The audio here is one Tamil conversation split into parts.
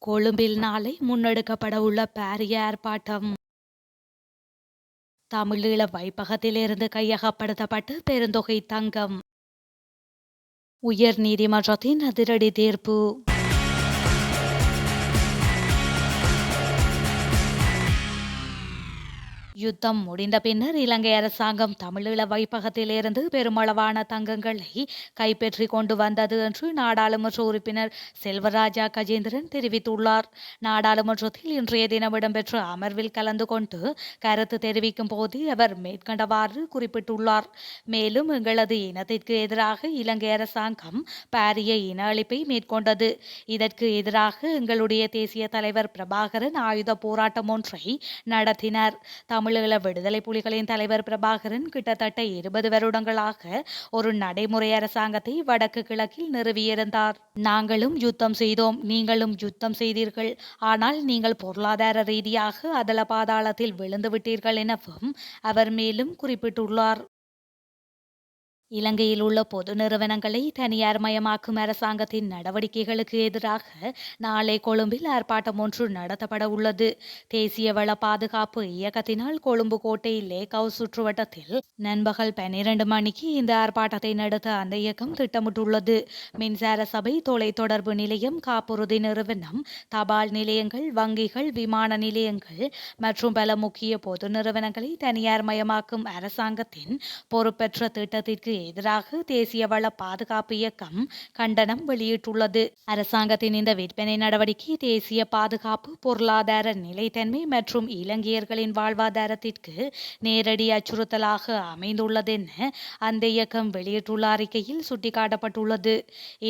கொழும்பில் நாளை முன்னெடுக்கப்படவுள்ள பாரிய ஆர்ப்பாட்டம். தமிழீழ வைப்பகத்திலிருந்து கையகப்படுத்தப்பட்ட பெருந்தொகை தங்கம். உயர் நீதிமன்றத்தின் அதிரடி தீர்ப்பு. யுத்தம் முடிந்த பின்னர் இலங்கை அரசாங்கம் தமிழீழ வைப்பகத்திலிருந்து பெருமளவான தங்கங்களை கைப்பற்றி கொண்டு வந்தது என்று நாடாளுமன்ற உறுப்பினர் செல்வராஜா கஜேந்திரன் தெரிவித்துள்ளார். நாடாளுமன்றத்தில் இன்றைய தினம் இடம்பெற்ற அமர்வில் கலந்து கொண்டு கருத்து தெரிவிக்கும் போது அவர் மேற்கண்டவாறு குறிப்பிட்டுள்ளார். மேலும் எங்களது இனத்திற்கு எதிராக இலங்கை அரசாங்கம் பாரிய இன அழிப்பை மேற்கொண்டது. இதற்கு எதிராக எங்களுடைய தேசிய தலைவர் பிரபாகரன் ஆயுத போராட்டம் ஒன்றை நடத்தினார். தமிழீழ விடுதலை புலிகளின் தலைவர் பிரபாகரன் கிட்டத்தட்ட 20 வருடங்களாக ஒரு நடைமுறை அரசாங்கத்தை வடக்கு கிழக்கில் நிறுவியிருந்தார். நாங்களும் யுத்தம் செய்தோம், நீங்களும் யுத்தம் செய்தீர்கள். ஆனால் நீங்கள் பொருளாதார ரீதியாக அதல பாதாளத்தில் விழுந்து விட்டீர்கள் எனவும் அவர் மேலும் குறிப்பிட்டுள்ளார். இலங்கையில் உள்ள பொது நிறுவனங்களை தனியார் மயமாக்கும் அரசாங்கத்தின் நடவடிக்கைகளுக்கு எதிராக நாளை கொழும்பில் ஆர்ப்பாட்டம் ஒன்று நடத்தப்பட உள்ளது. தேசிய வள பாதுகாப்பு இயக்கத்தினால் கொழும்பு கோட்டை லேக் ஹவுஸ் சுற்றுவட்டத்தில் நண்பகல் 12 மணிக்கு இந்த ஆர்ப்பாட்டத்தை நடத்த அந்த இயக்கம் திட்டமிட்டுள்ளது. மின்சார சபை, தொலைத்தொடர்பு நிலையம், காப்புறுதி நிறுவனம், தபால் நிலையங்கள், வங்கிகள், விமான நிலையங்கள் மற்றும் பல முக்கிய பொது நிறுவனங்களை தனியார் மயமாக்கும் அரசாங்கத்தின் பொறுப்பற்ற திட்டத்திற்கு எதிராக தேசிய வள பாதுகாப்பு இயக்கம் கண்டனம் வெளியிட்டுள்ளது. அரசாங்கத்தின் இந்த விற்பனை நடவடிக்கை தேசிய பாதுகாப்பு, பொருளாதார நிலைத்தன்மை மற்றும் இலங்கையர்களின் வாழ்வாதாரத்திற்கு நேரடி அச்சுறுத்தலாக அமைந்துள்ளது என அந்த இயக்கம் வெளியிட்டுள்ள அறிக்கையில் சுட்டிக்காட்டப்பட்டுள்ளது.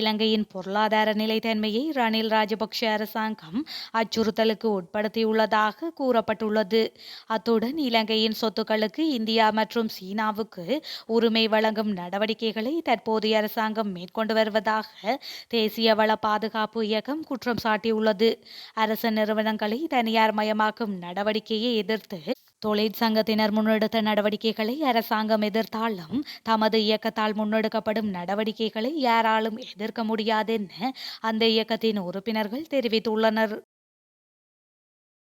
இலங்கையின் பொருளாதார நிலைத்தன்மையை ரணில் ராஜபக்ஷ அரசாங்கம் அச்சுறுத்தலுக்கு உட்படுத்தியுள்ளதாக கூறப்பட்டுள்ளது. அத்துடன் இலங்கையின் சொத்துக்களுக்கு இந்தியா மற்றும் சீனாவுக்கு உரிமை வழங்கும் நடவடிக்கைகளை தற்போதைய அரசாங்கம் மேற்கொண்டு வருவதாக தேசிய வள பாதுகாப்பு இயக்கம் குற்றம் சாட்டியுள்ளது. அரசு நிறுவனங்களை தனியார் மயமாக்கும் நடவடிக்கையை எதிர்த்து தொழிற்சங்கத்தினர் முன்னெடுத்த நடவடிக்கைகளை அரசாங்கம் எதிர்த்தாலும் தமது இயக்கத்தால் முன்னெடுக்கப்படும் நடவடிக்கைகளை யாராலும் எதிர்க்க முடியாது என அந்த இயக்கத்தின் உறுப்பினர்கள் தெரிவித்துள்ளனர்.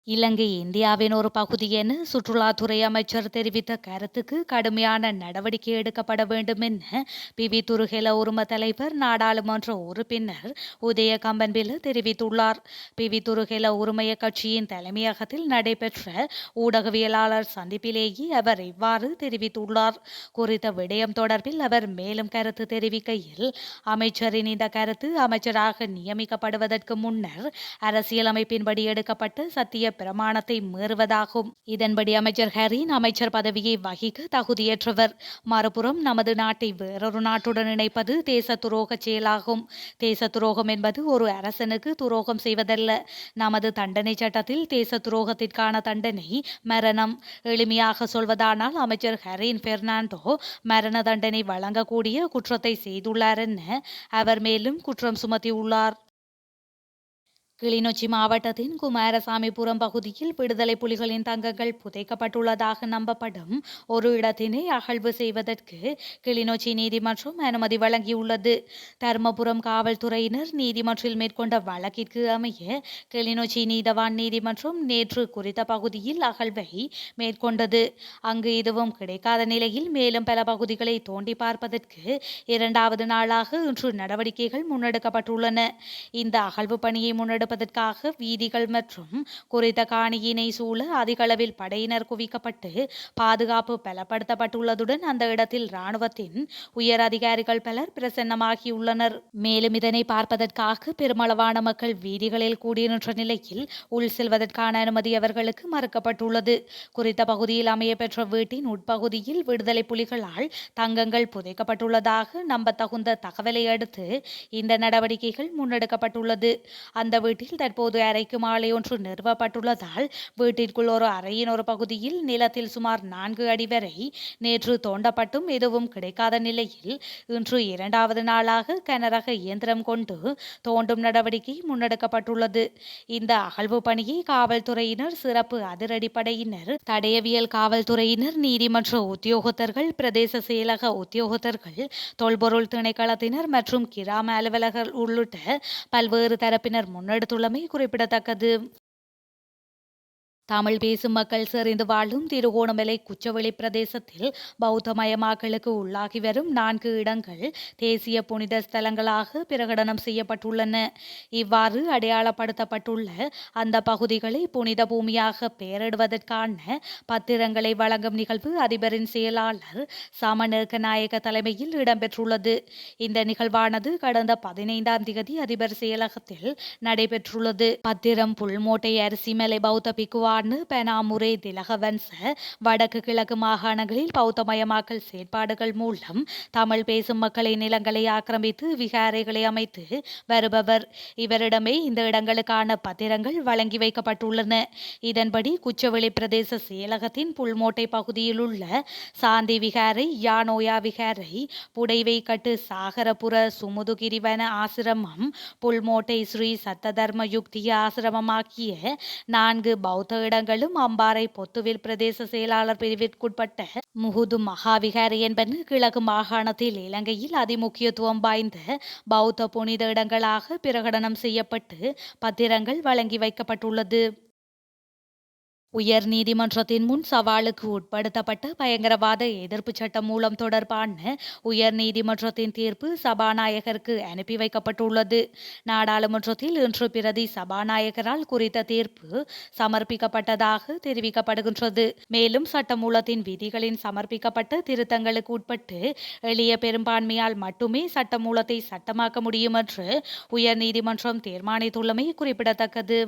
இலங்கை இந்தியாவின் ஒரு பகுதி என சுற்றுலாத்துறை அமைச்சர் தெரிவித்த கருத்துக்கு கடுமையான நடவடிக்கை எடுக்கப்பட வேண்டும் என பிவி துருகெல உரிம தலைவர் நாடாளுமன்ற உறுப்பினர் உதய கம்பன்பில தெரிவித்துள்ளார். பிவி துருகெல உரிமைய கட்சியின் தலைமையகத்தில் நடைபெற்ற ஊடகவியலாளர் சந்திப்பிலேயே அவர் இவ்வாறு தெரிவித்துள்ளார். குறித்த விடயம் தொடர்பில் அவர் மேலும் கருத்து தெரிவிக்கையில், அமைச்சரின் இந்த கருத்து அமைச்சராக நியமிக்கப்படுவதற்கு முன்னர் அரசியலமைப்பின்படி எடுக்கப்பட்ட சத்திய பிரமாணத்தை மீறுவதாகும். இதன்படி அமைச்சர் ஹரின் அமைச்சர் பதவியை வகிக்க தகுதியற்றவர். மறுபுறம் நமது நாட்டை வேறொரு நாட்டுடன் இணைப்பது தேச துரோக செயலாகும். தேச துரோகம் என்பது ஒரு அரசனுக்கு துரோகம் செய்வதல்ல. நமது தண்டனை சட்டத்தில் தேச துரோகத்திற்கான தண்டனை மரணம். எளிமையாக சொல்வதானால் அமைச்சர் ஹரின் பெர்னாண்டோ மரண தண்டனை வழங்கக்கூடிய குற்றத்தை செய்துள்ளார் என அவர் மேலும் குற்றம் சுமத்தியுள்ளார். கிளிநொச்சி மாவட்டத்தின் குமாரசாமிபுரம் பகுதியில் விடுதலை புலிகளின் தங்கங்கள் புதைக்கப்பட்டுள்ளதாக நம்பப்படும் ஒரு இடத்தினை அகழ்வு செய்வதற்கு கிளிநொச்சி நீதிமன்றம் அனுமதி வழங்கியுள்ளது. தர்மபுரம் காவல்துறையினர் நீதிமன்றில் மேற்கொண்ட வழக்கிற்கு அமைய கிளிநொச்சி நீதவான் நீதிமன்றம் நேற்று குறித்த பகுதியில் அகழ்வை மேற்கொண்டது. அங்கு எதுவும் கிடைக்காத நிலையில் மேலும் பல பகுதிகளை தோண்டி பார்ப்பதற்கு 2வது நாளாக இன்று நடவடிக்கைகள் முன்னெடுக்கப்பட்டுள்ளன. இந்த அகழ்வு பணியை முன்னெடுப்பதற்காக வீதிகள் மற்றும் குறித்த காணியினை சூழ அதிகளவில் படையினர் குவிக்கப்பட்டு பாதுகாப்பு பலப்படுத்தப்பட்டுள்ளதுடன் அந்த இடத்தில் இராணுவத்தின் உயர் அதிகாரிகள் பலர் பிரசன்னமாகியுள்ளனர். மேலும் இதனை பார்ப்பதற்காக பெருமளவான மக்கள் வீதிகளில் கூடிய நிலையில் உள் செல்வதற்கான அனுமதி அவர்களுக்கு மறுக்கப்பட்டுள்ளது. குறித்த பகுதியில் அமைய பெற்ற வீட்டின் உட்பகுதியில் விடுதலை புலிகளால் தங்கங்கள் புதைக்கப்பட்டுள்ளதாக நம்பத்தகுந்த தகவலை அடுத்து இந்த நடவடிக்கைகள் முன்னெடுக்கப்பட்டுள்ளது. அந்த வீட்டில் தற்போது அறைக்கு மாலை ஒன்று நிறுவப்பட்டுள்ளதால் வீட்டிற்குள் ஒரு அறையின் ஒரு பகுதியில் நிலத்தில் சுமார் 4 அடி வரை நேற்று தோண்டப்பட்டும் எதுவும் கிடைக்காத நிலையில் இன்று 2வது நாளாக கனரக இயந்திரம் கொண்டு தோண்டும் நடவடிக்கை முன்னெடுக்கப்பட்டுள்ளது. இந்த அகழ்வு பணியை காவல்துறையினர், சிறப்பு அதிரடிப்படையினர், தடயவியல் காவல்துறையினர், நீதிமன்ற உத்தியோகத்தர்கள், பிரதேச செயலக உத்தியோகத்தர்கள், தொல்பொருள் திணைக்களத்தினர் மற்றும் கிராம அலுவலர்கள் உள்ளிட்ட பல்வேறு தரப்பினர் முன்னெடுத்து முன்னெடுத்துள்ளமை குறிப்பிடத்தக்கது. தமிழ் பேசும் மக்கள் செறிந்து வாழும் திருகோணமலை குச்சவெளி பிரதேசத்தில் பௌத்தமயமாக்கலுக்கு உள்ளாகி வரும் 4 இடங்கள் தேசிய புனித ஸ்தலங்களாக பிரகடனம் செய்யப்பட்டுள்ளன. இவ்வாறு அடையாளப்படுத்தப்பட்டுள்ள அந்த பகுதிகளை புனித பூமியாக பெயரிடுவதற்கான பத்திரங்களை வழங்கும் நிகழ்வு அதிபரின் செயலாளர் சமநேக்கநாயக்க தலைமையில் இடம்பெற்றுள்ளது. இந்த நிகழ்வானது கடந்த 15ஆம் தேதி அதிபர் செயலகத்தில் நடைபெற்றுள்ளது. பத்திரம் புல்மோட்டை அரிசிமலை பௌத்த பிக்குவா பெனாமுரே திலகவன்ச வடக்கு கிழக்கு மாகாணங்களில் பௌத்தமயமாக்கல் செயற்பாடுகள் மூலம் தமிழ் பேசும் மக்களின் நிலங்களை ஆக்கிரமித்து விகாரைகளை அமைத்து வருபவர். இவரிடமே இந்த இடங்களுக்கான பத்திரங்கள் வழங்கி வைக்கப்பட்டுள்ளன. இதன்படி குச்சவெளி பிரதேச செயலகத்தின் புல்மோட்டை பகுதியில் உள்ள சாந்தி விகாரை, யானோயா விகாரை, புடைவைக்கட்டு சாகரபுர சுமுதுகிரிவன ஆசிரமம், புல்மோட்டை ஸ்ரீ சத்ததர்ம யுக்திய ஆசிரமம் ஆகிய 4 பௌத்த இடங்களும் அம்பாறை பொத்துவில் பிரதேச செயலாளர் பிரிவிற்குட்பட்ட முகுது மகாவிகாரை என்பன கிழக்கு மாகாணத்தில் இலங்கையில் அதிமுக்கியத்துவம் வாய்ந்த பௌத்த புனித இடங்களாக பிரகடனம் செய்யப்பட்டு பத்திரங்கள் வழங்கி வைக்கப்பட்டுள்ளது. உயர் நீதிமன்றத்தின் முன் சவாலுக்கு உட்படுத்தப்பட்ட பயங்கரவாத எதிர்ப்பு சட்டம் மூலம் தொடர்பான உயர் நீதிமன்றத்தின் தீர்ப்பு சபாநாயகருக்கு அனுப்பி வைக்கப்பட்டுள்ளது. நாடாளுமன்றத்தில் இன்று பிரதி சபாநாயகரால் குறித்த தீர்ப்பு சமர்ப்பிக்கப்பட்டதாக தெரிவிக்கப்படுகின்றது. மேலும் சட்டமூலத்தின் விதிகளின் சமர்ப்பிக்கப்பட்ட திருத்தங்களுக்கு உட்பட்டு எளிய பெரும்பான்மையால் மட்டுமே சட்டமூலத்தை சட்டமாக்க முடியும் என்று உயர் நீதிமன்றம் தீர்மானித்துள்ளமை குறிப்பிடத்தக்கது.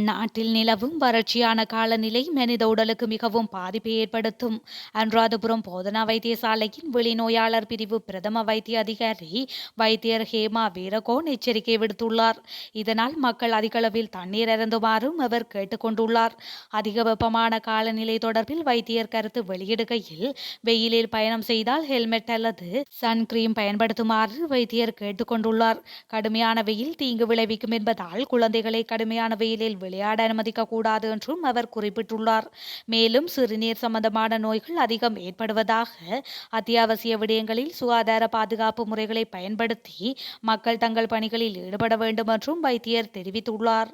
நாட்டில் நிலவும் வறட்சியான காலநிலை மனித உடலுக்கு மிகவும் பாதிப்பை ஏற்படுத்தும். அனுராதபுரம் போதனா வைத்தியசாலையின் வெளிநோயாளர் பிரிவு பிரதம வைத்திய அதிகாரி வைத்தியர் ஹேமா வீரகோன் எச்சரிக்கை விடுத்துள்ளார். இதனால் மக்கள் அதிகளவில் தண்ணீர் அருந்துமாறும் அவர் கேட்டுக்கொண்டுள்ளார். அதிக வெப்பமான காலநிலை தொடர்பில் வைத்தியர் கருத்து வெளியிடுகையில், வெயிலில் பயணம் செய்தால் ஹெல்மெட் அல்லது சன்கிரீம் பயன்படுத்துமாறு வைத்தியர் கேட்டுக்கொண்டுள்ளார். கடுமையான வெயில் தீங்கு விளைவிக்கும் என்பதால் குழந்தைகளை கடுமையான வெயிலில் விளையாட அனுமதிக்க கூடாது என்றும் அவர் குறிப்பிட்டுள்ளார். மேலும் சிறுநீர் சம்பந்தமான நோய்கள் அதிகம் ஏற்படுவதாக அத்தியாவசிய விடயங்களில் சுகாதார பாதுகாப்பு முறைகளை பயன்படுத்தி மக்கள் தங்கள் பணிகளில் ஈடுபட வேண்டும் என்றும் வைத்தியர் தெரிவித்துள்ளார்.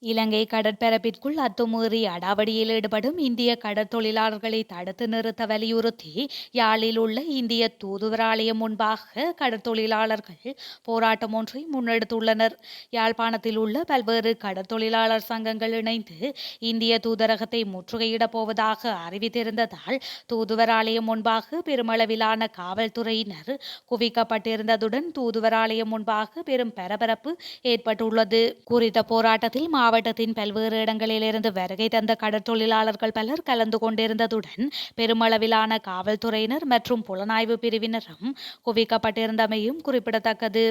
இலங்கை கடற்பரப்பிற்குள் அத்துமீறி அடாவடியில் ஈடுபடும் இந்திய கடற்தொழிலாளர்களை தடுத்து நிறுத்த வலியுறுத்தி யாழில் உள்ள இந்திய தூதுவராலயம் முன்பாக கடற்தொழிலாளர்கள் போராட்டம் ஒன்றை முன்னெடுத்துள்ளனர். யாழ்ப்பாணத்தில் உள்ள பல்வேறு கடற்தொழிலாளர் சங்கங்கள் இணைந்து இந்திய தூதரகத்தை முற்றுகையிடப் போவதாக அறிவித்திருந்ததால் தூதுவராலயம் முன்பாக பெருமளவிலான காவல்துறையினர் குவிக்கப்பட்டிருந்ததுடன் தூதுவராலயம் முன்பாக பெரும் பரபரப்பு ஏற்பட்டுள்ளது. குறித்த போராட்டத்தில் மாவட்டத்தின் பல்வேறு இடங்களிலிருந்து வருகை தந்த கடற்தொழிலாளர்கள் பலர் கலந்து கொண்டிருந்ததுடன் பெருமளவிலான காவல்துறையினர் மற்றும் புலனாய்வு பிரிவினரும் குவிக்கப்பட்டிருந்தமையும் குறிப்பிடத்தக்கது.